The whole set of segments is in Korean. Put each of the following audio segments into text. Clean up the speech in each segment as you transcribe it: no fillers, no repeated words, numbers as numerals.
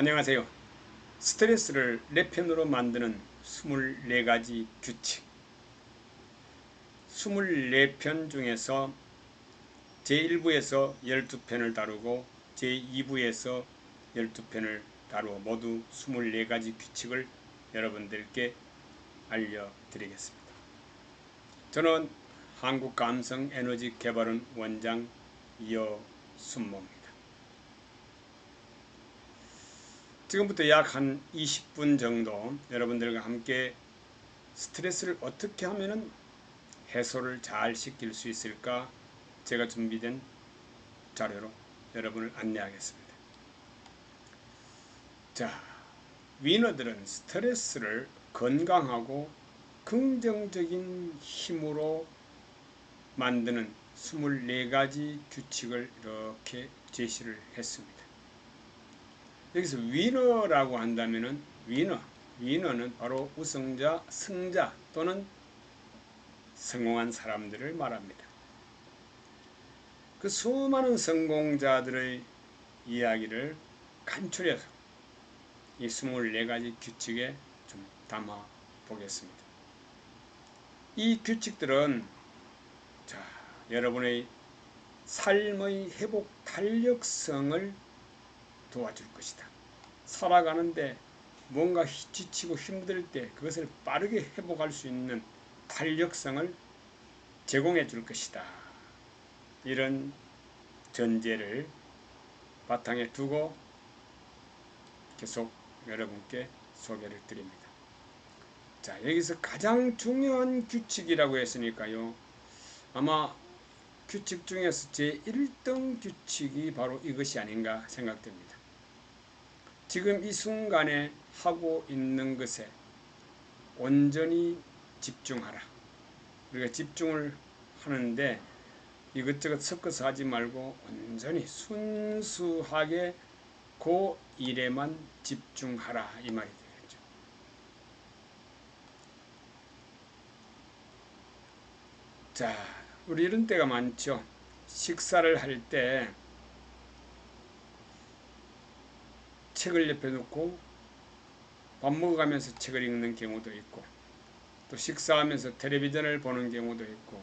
안녕하세요. 스트레스를 내 편으로 만드는 24가지 규칙. 24편 중에서 제1부에서 12편을 다루고 제2부에서 12편을 다루어 모두 24가지 규칙을 여러분들께 알려드리겠습니다. 저는 한국감성에너지개발원 원장 이어순모입니다. 지금부터 약 한 20분 정도 여러분들과 함께 스트레스를 어떻게 하면 해소를 잘 시킬 수 있을까 제가 준비된 자료로 여러분을 안내하겠습니다. 자, 위너들은 스트레스를 건강하고 긍정적인 힘으로 만드는 24가지 규칙을 이렇게 제시를 했습니다. 여기서 위너라고 한다면은 위너는 바로 우승자, 승자 또는 성공한 사람들을 말합니다. 그 수많은 성공자들의 이야기를 간추려서 이 24가지 규칙에 좀 담아 보겠습니다. 이 규칙들은 여러분의 삶의 회복 탄력성을 도와줄 것이다. 살아가는데 뭔가 지치고 힘들 때 그것을 빠르게 회복할 수 있는 탄력성을 제공해 줄 것이다. 이런 전제를 바탕에 두고 계속 여러분께 소개를 드립니다. 자, 여기서 가장 중요한 규칙이라고 했으니까요. 아마 규칙 중에서 제1등 규칙이 바로 이것이 아닌가 생각됩니다. 지금 이 순간에 하고 있는 것에 온전히 집중하라. 우리가 집중을 하는데 이것저것 섞어서 하지 말고 온전히 순수하게 그 일에만 집중하라 이 말이 되겠죠. 자, 우리 이런 때가 많죠. 식사를 할 때 책을 옆에 놓고 밥 먹어가면서 책을 읽는 경우도 있고 또 식사하면서 텔레비전을 보는 경우도 있고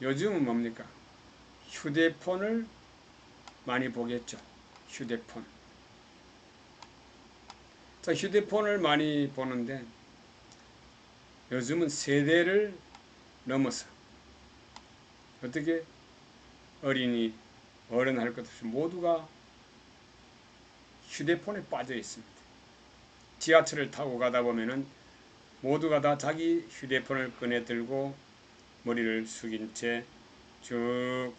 요즘은 뭡니까? 휴대폰을 많이 보겠죠. 휴대폰. 자, 휴대폰을 많이 보는데 요즘은 세대를 넘어서 어떻게 어린이, 어른 할 것 없이 모두가 휴대폰에 빠져 있습니다. 지하철을 타고 가다 보면은 모두가 다 자기 휴대폰을 꺼내 들고 머리를 숙인 채 쭉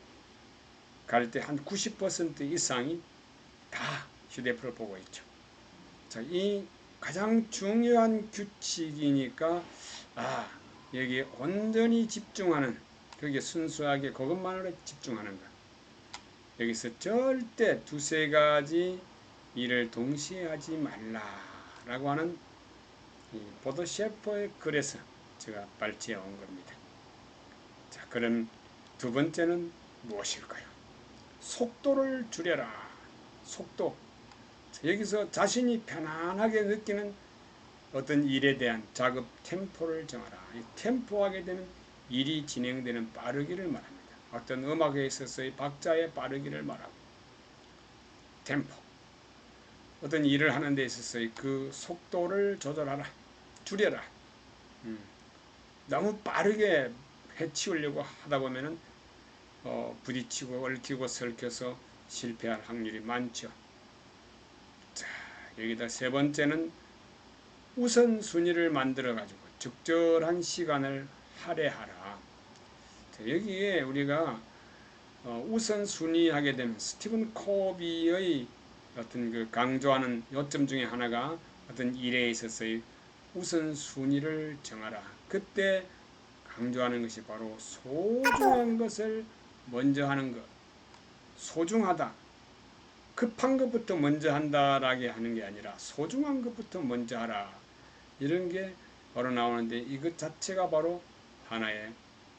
갈 때 한 90% 이상이 다 휴대폰을 보고 있죠. 자, 이 가장 중요한 규칙이니까 여기에 온전히 집중하는 그게 순수하게 그것만으로 집중하는 것. 여기서 절대 두세 가지 일을 동시에 하지 말라라고 하는 이 보도 셰퍼의 글에서 제가 발췌해 온 겁니다. 자, 그럼 두 번째는 무엇일까요? 속도를 줄여라. 속도. 여기서 자신이 편안하게 느끼는 어떤 일에 대한 작업 템포를 정하라. 이 템포하게 되면 일이 진행되는 빠르기를 말합니다. 어떤 음악에 있어서의 박자의 빠르기를 말하고 템포. 어떤 일을 하는 데 있어서의 그 속도를 조절하라. 줄여라. 너무 빠르게 해치우려고 하다 보면은 부딪히고 얽히고 설켜서 실패할 확률이 많죠. 자, 여기다 세 번째는 우선순위를 만들어 가지고 적절한 시간을 할애하라. 자, 여기에 우리가 우선순위 하게 되면 스티븐 코비의 어떤 그 강조하는 요점 중에 하나가 어떤 일에 있어서의 우선순위를 정하라. 그때 강조하는 것이 바로 소중한 것을 먼저 하는 것. 소중하다. 급한 것부터 먼저 한다라게 하는 게 아니라 소중한 것부터 먼저 하라. 이런 게 바로 나오는데 이것 자체가 바로 하나의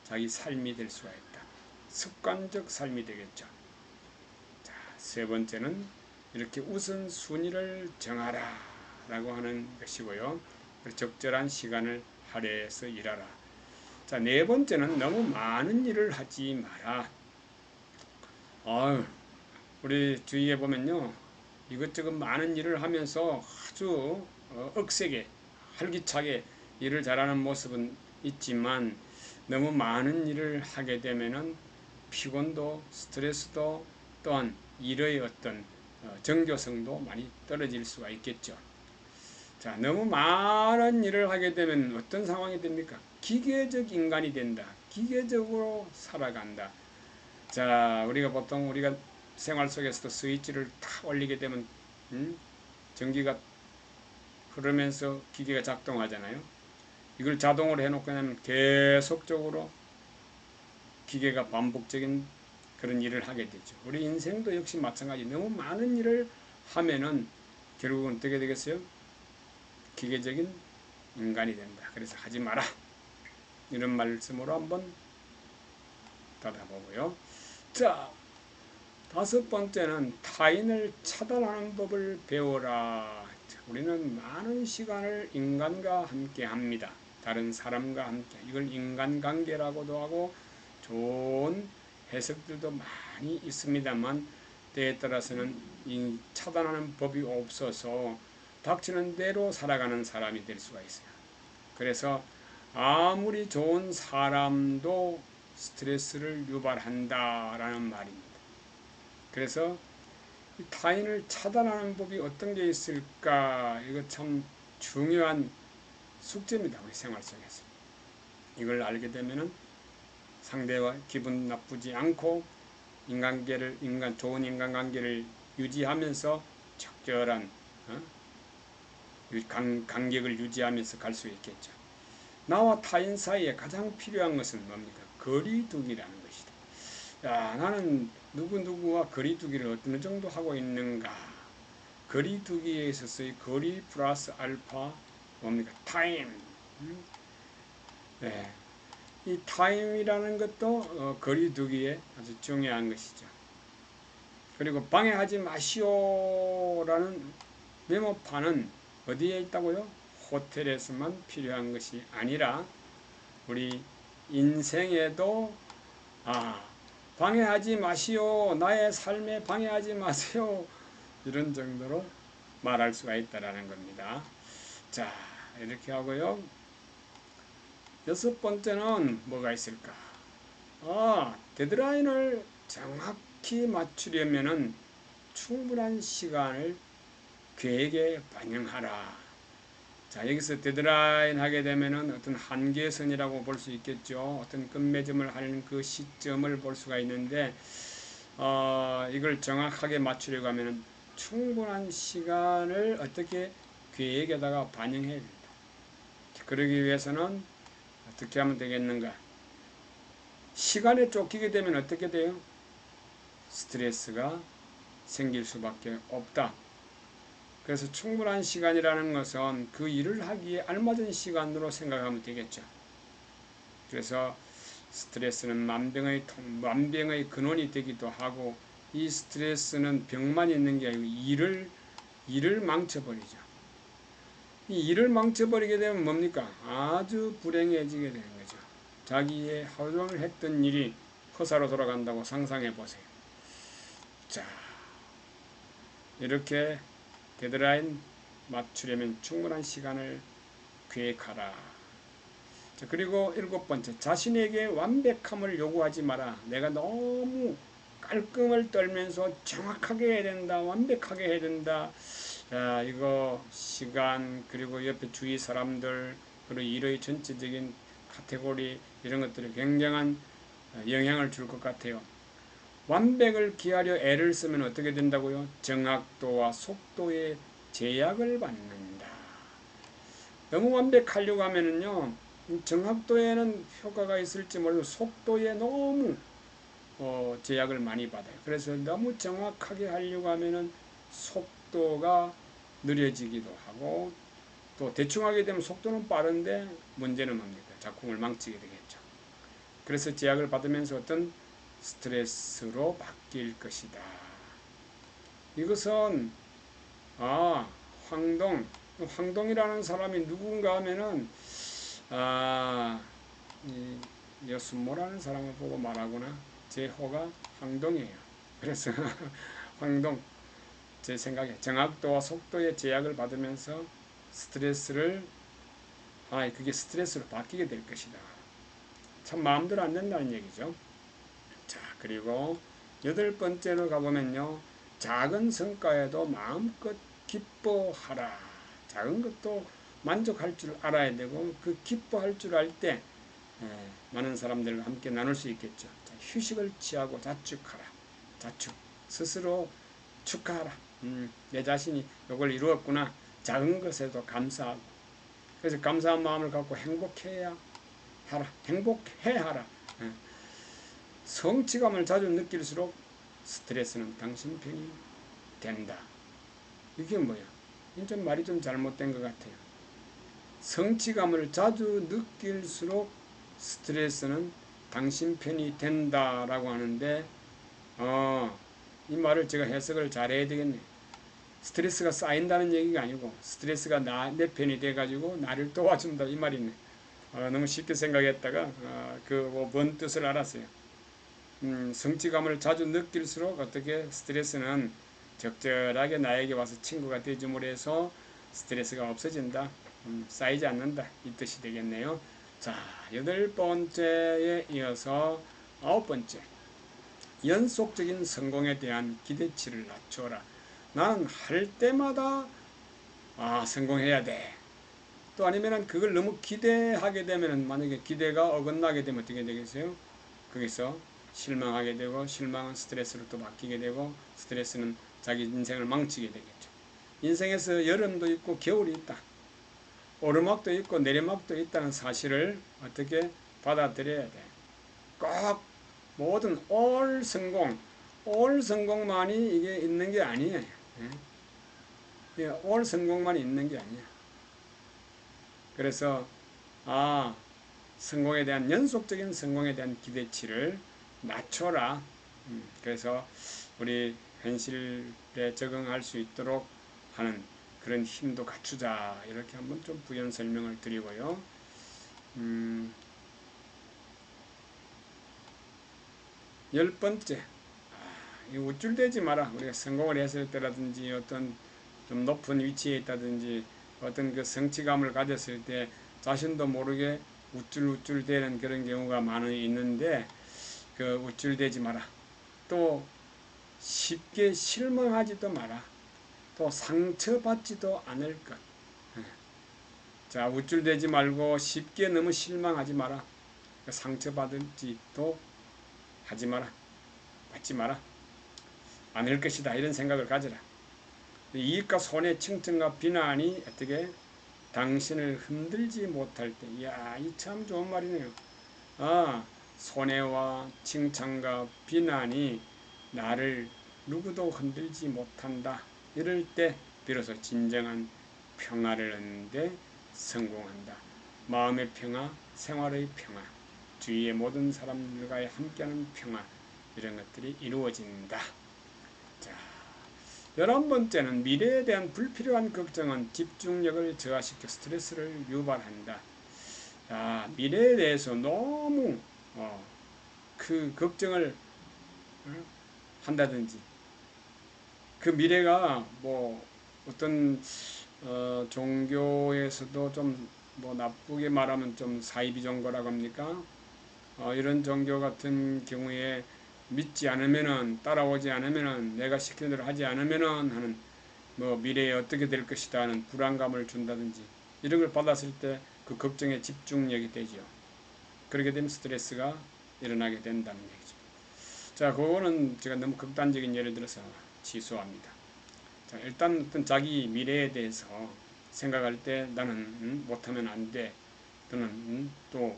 자기 삶이 될 수가 있다. 습관적 삶이 되겠죠. 자, 세 번째는 이렇게 우선순위를 정하라 라고 하는 것이고요. 적절한 시간을 할애해서 일하라. 자, 네 번째는 너무 많은 일을 하지 마라. 우리 주위에 보면요, 이것저것 많은 일을 하면서 아주 억세게 활기차게 일을 잘하는 모습은 있지만 너무 많은 일을 하게 되면은 피곤도 스트레스도 또한 일의 어떤 정교성도 많이 떨어질 수가 있겠죠. 자, 너무 많은 일을 하게 되면 어떤 상황이 됩니까? 기계적 인간이 된다. 기계적으로 살아간다. 자, 우리가 생활 속에서도 스위치를 탁 올리게 되면 전기가 흐르면서 기계가 작동하잖아요. 이걸 자동으로 해놓고 나면 계속적으로 기계가 반복적인 그런 일을 하게 되죠. 우리 인생도 역시 마찬가지. 너무 많은 일을 하면은 결국은 어떻게 되겠어요? 기계적인 인간이 된다. 그래서 하지 마라. 이런 말씀으로 한번 닫아보고요. 자, 다섯 번째는 타인을 차단하는 법을 배워라. 우리는 많은 시간을 인간과 함께 합니다. 다른 사람과 함께. 이걸 인간관계라고도 하고 좋은 해석들도 많이 있습니다만 때에 따라서는 차단하는 법이 없어서 닥치는 대로 살아가는 사람이 될 수가 있어요. 그래서 아무리 좋은 사람도 스트레스를 유발한다라는 말입니다. 그래서 타인을 차단하는 법이 어떤 게 있을까? 이거 참 중요한 숙제입니다. 우리 생활 속에서. 이걸 알게 되면은 상대와 기분 나쁘지 않고 좋은 인간관계를 유지하면서 적절한 간격을 유지하면서 갈 수 있겠죠. 나와 타인 사이에 가장 필요한 것은 뭡니까? 거리두기라는 것이다. 야, 나는 누구누구와 거리두기를 어느 정도 하고 있는가? 거리두기에 있어서의 거리 플러스 알파 뭡니까? 타임. 네. 이 타임이라는 것도 거리두기에 아주 중요한 것이죠. 그리고 방해하지 마시오라는 메모판은 어디에 있다고요? 호텔에서만 필요한 것이 아니라 우리 인생에도 방해하지 마시오. 나의 삶에 방해하지 마세요. 이런 정도로 말할 수가 있다라는 겁니다. 자, 이렇게 하고요. 여섯 번째는 뭐가 있을까? 데드라인을 정확히 맞추려면은 충분한 시간을 계획에 반영하라. 자, 여기서 데드라인 하게 되면은 어떤 한계선이라고 볼 수 있겠죠. 어떤 끝맺음을 하는 그 시점을 볼 수가 있는데, 이걸 정확하게 맞추려고 하면은 충분한 시간을 어떻게 계획에다가 반영해야 된다. 그러기 위해서는 어떻게 하면 되겠는가? 시간에 쫓기게 되면 어떻게 돼요? 스트레스가 생길 수밖에 없다. 그래서 충분한 시간이라는 것은 그 일을 하기에 알맞은 시간으로 생각하면 되겠죠. 그래서 스트레스는 만병의 근원이 되기도 하고, 이 스트레스는 병만 있는 게 아니고 일을 망쳐버리죠. 이 일을 망쳐버리게 되면 뭡니까? 아주 불행해지게 되는 거죠. 자기의 하루 종일 했던 일이 허사로 돌아간다고 상상해 보세요. 자, 이렇게 데드라인 맞추려면 충분한 시간을 계획하라. 자, 그리고 일곱 번째, 자신에게 완벽함을 요구하지 마라. 내가 너무 깔끔을 떨면서 정확하게 해야 된다, 완벽하게 해야 된다. 자, 이거 시간, 그리고 옆에 주위 사람들, 그리고 일의 전체적인 카테고리, 이런 것들이 굉장한 영향을 줄 것 같아요. 완벽을 기하려 애를 쓰면 어떻게 된다고요? 정확도와 속도에 제약을 받는다. 너무 완벽하려고 하면은요, 정확도에는 효과가 있을지 몰라도 속도에 너무 제약을 많이 받아요. 그래서 너무 정확하게 하려고 하면은 속도가 느려지기도 하고, 또 대충 하게 되면 속도는 빠른데 문제는 뭡니까? 작품을 망치게 되겠죠. 그래서 제약을 받으면서 어떤 스트레스로 바뀔 것이다. 이것은 황동이라는 사람이 누군가 하면은 이 여순모라는 사람을 보고 말하구나. 제 호가 황동이에요. 그래서 황동, 제 생각에 정확도와 속도의 제약을 받으면서 스트레스를 그게 스트레스로 바뀌게 될 것이다. 참 마음대로 안 된다는 얘기죠. 자, 그리고 8번째로 가보면요, 작은 성과에도 마음껏 기뻐하라. 작은 것도 만족할 줄 알아야 되고, 그 기뻐할 줄 알 때 많은 사람들과 함께 나눌 수 있겠죠. 자, 휴식을 취하고 자축하라. 자축, 스스로 축하하라. 내 자신이 이걸 이루었구나. 작은 것에도 감사하고, 그래서 감사한 마음을 갖고 행복해야 하라. 행복해 하라. 성취감을 자주 느낄수록 스트레스는 당신 편이 된다. 이게 뭐야? 좀 말이 좀 잘못된 것 같아요. 성취감을 자주 느낄수록 스트레스는 당신 편이 된다라고 하는데, 이 말을 제가 해석을 잘해야 되겠네. 스트레스가 쌓인다는 얘기가 아니고 스트레스가 내 편이 돼가지고 나를 도와준다 이 말이네. 너무 쉽게 생각했다가 뭔 뜻을 알았어요. 성취감을 자주 느낄수록 어떻게 스트레스는 적절하게 나에게 와서 친구가 되줌으로 해서 스트레스가 없어진다. 쌓이지 않는다. 이 뜻이 되겠네요. 자, 8번째에 이어서 9번째. 연속적인 성공에 대한 기대치를 낮춰라. 나는 할 때마다 성공해야 돼. 또 아니면은 그걸 너무 기대하게 되면은 만약에 기대가 어긋나게 되면 어떻게 되겠어요? 거기서 실망하게 되고, 실망은 스트레스로 또 바뀌게 되고, 스트레스는 자기 인생을 망치게 되겠죠. 인생에서 여름도 있고 겨울이 있다. 오르막도 있고 내리막도 있다는 사실을 어떻게 받아들여야 돼. 꼭 모든 올 성공만이 이게 있는 게 아니에요. 올 성공만 있는 게 아니야. 그래서 성공에 대한 연속적인 성공에 대한 기대치를 낮춰라. 그래서 우리 현실에 적응할 수 있도록 하는 그런 힘도 갖추자. 이렇게 한번 좀 부연 설명을 드리고요. 10번째, 우쭐대지 마라. 우리가 성공을 했을 때라든지 어떤 좀 높은 위치에 있다든지 어떤 그 성취감을 가졌을 때 자신도 모르게 우쭐우쭐대는 그런 경우가 많이 있는데, 그 우쭐대지 마라. 또 쉽게 실망하지도 마라. 또 상처받지도 않을 것. 자, 우쭐대지 말고 쉽게 너무 실망하지 마라. 상처받을지도 하지 마라. 받지 마라. 않을 것이다. 이런 생각을 가져라. 이익과 손해, 칭찬과 비난이 어떻게 당신을 흔들지 못할 때, 이야, 이 참 좋은 말이네요. 손해와 칭찬과 비난이 나를 누구도 흔들지 못한다. 이럴 때 비로소 진정한 평화를 얻는 데 성공한다. 마음의 평화, 생활의 평화, 주위의 모든 사람들과의 함께하는 평화, 이런 것들이 이루어진다. 자, 11번째는 미래에 대한 불필요한 걱정은 집중력을 저하시켜 스트레스를 유발한다. 자, 미래에 대해서 너무 그 걱정을 한다든지, 그 미래가 뭐 어떤 종교에서도 좀 뭐 나쁘게 말하면 좀 사이비종교라고 합니까? 이런 종교 같은 경우에 믿지 않으면은, 따라오지 않으면은, 내가 시키는 대로 하지 않으면은 하는 뭐 미래에 어떻게 될 것이다 하는 불안감을 준다든지, 이런 걸 받았을 때 그 걱정에 집중력이 되죠. 그렇게 되면 스트레스가 일어나게 된다는 얘기죠. 자, 그거는 제가 너무 극단적인 예를 들어서 취소합니다. 자, 일단 어떤 자기 미래에 대해서 생각할 때 나는 못하면 안 돼. 또는 또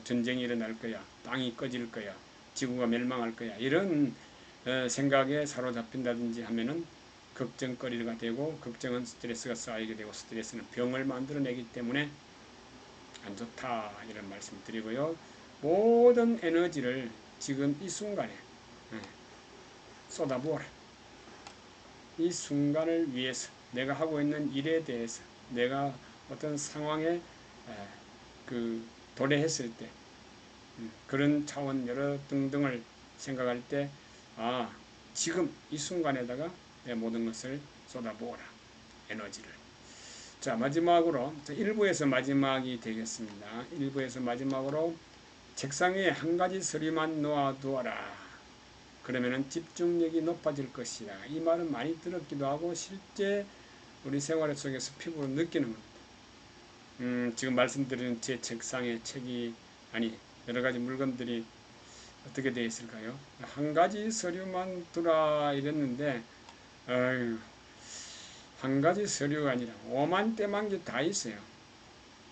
전쟁이 일어날 거야. 땅이 꺼질 거야. 지구가 멸망할 거야. 이런 생각에 사로잡힌다든지 하면은 걱정거리가 되고, 걱정은 스트레스가 쌓이게 되고, 스트레스는 병을 만들어내기 때문에 안 좋다. 이런 말씀 드리고요. 모든 에너지를 지금 이 순간에 쏟아부어라. 이 순간을 위해서 내가 하고 있는 일에 대해서 내가 어떤 상황에 도래했을 때 그런 차원 여러 등등을 생각할 때 지금 이 순간에다가 내 모든 것을 쏟아부어라. 에너지를. 자, 마지막으로 1부에서 마지막이 되겠습니다. 1부에서 마지막으로 책상 위에 한 가지 서류만 놓아두어라. 그러면은 집중력이 높아질 것이다. 이 말은 많이 들었기도 하고 실제 우리 생활 속에서 피부로 느끼는 겁니다. 지금 말씀드린 제 책상에 책이 여러 가지 물건들이 어떻게 되어 있을까요? 한 가지 서류만 두라 이랬는데 한 가지 서류가 아니라 오만때만 게 다 있어요.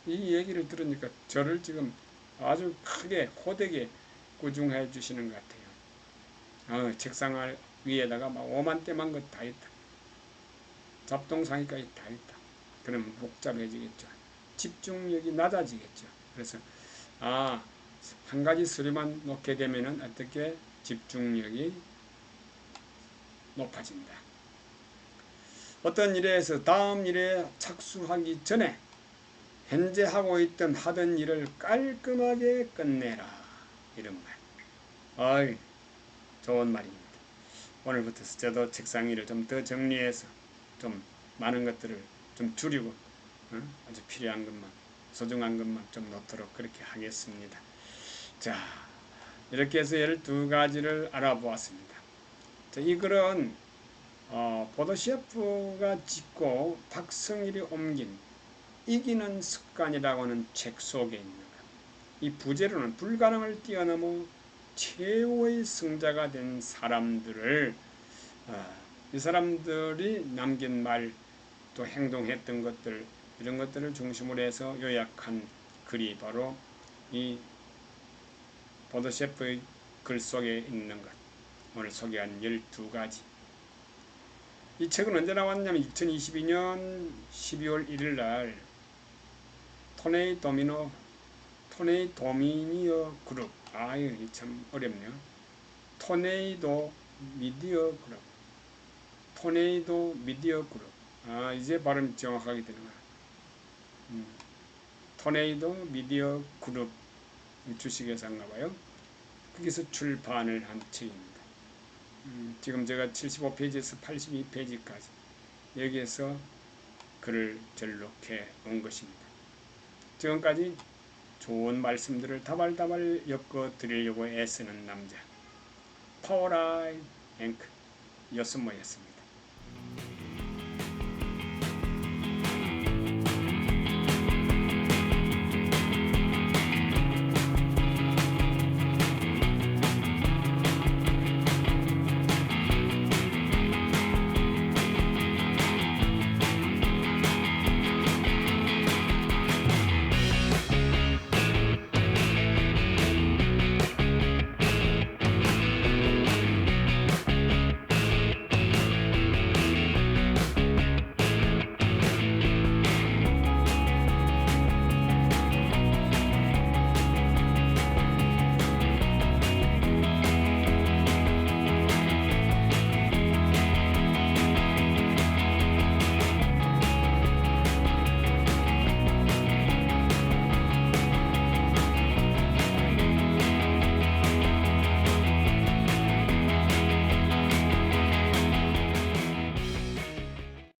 이 얘기를 들으니까 저를 지금 아주 크게 호되게 꾸중해 주시는 것 같아요. 책상 위에다가 막 오만때만 것 다 있다. 잡동사니까지 다 있다. 그러면 복잡해지겠죠. 집중력이 낮아지겠죠. 그래서 한 가지 서류만 놓게 되면은 어떻게 집중력이 높아진다. 어떤 일에서 다음 일에 착수하기 전에 현재 하던 일을 깔끔하게 끝내라. 이런 말. 좋은 말입니다. 오늘부터 저도 책상 위를 좀 더 정리해서 좀 많은 것들을 좀 줄이고 아주 필요한 것만 소중한 것만 좀 놓도록 그렇게 하겠습니다. 자, 이렇게 해서 12가지를 알아보았습니다. 자, 이 글은 보도셰프가 짓고 박성일이 옮긴 이기는 습관이라고는 책 속에 있는 것. 이 부제로는 불가능을 뛰어넘어 최후의 승자가 된 사람들을 이 사람들이 남긴 말 또 행동했던 것들 이런 것들을 중심으로 해서 요약한 글이 바로 이 보도셰프의 글 속에 있는 것 오늘 소개한 12가지 이 책은 언제 나왔냐면 2022년 12월 1일 날 토네이 도미니어 그룹 이거 참 어렵네요. 토네이도 미디어 그룹 이제 발음 정확하게 되는 거야. 토네이도 미디어 그룹 주식회사인가 봐요. 거기서 출판을 한 책입니다. 지금 제가 75페이지에서 82페이지까지 여기에서 글을 절록해 온 것입니다. 지금까지 좋은 말씀들을 다발다발 엮어드리려고 애쓰는 남자 파워라인 앵커 여순모였습니다.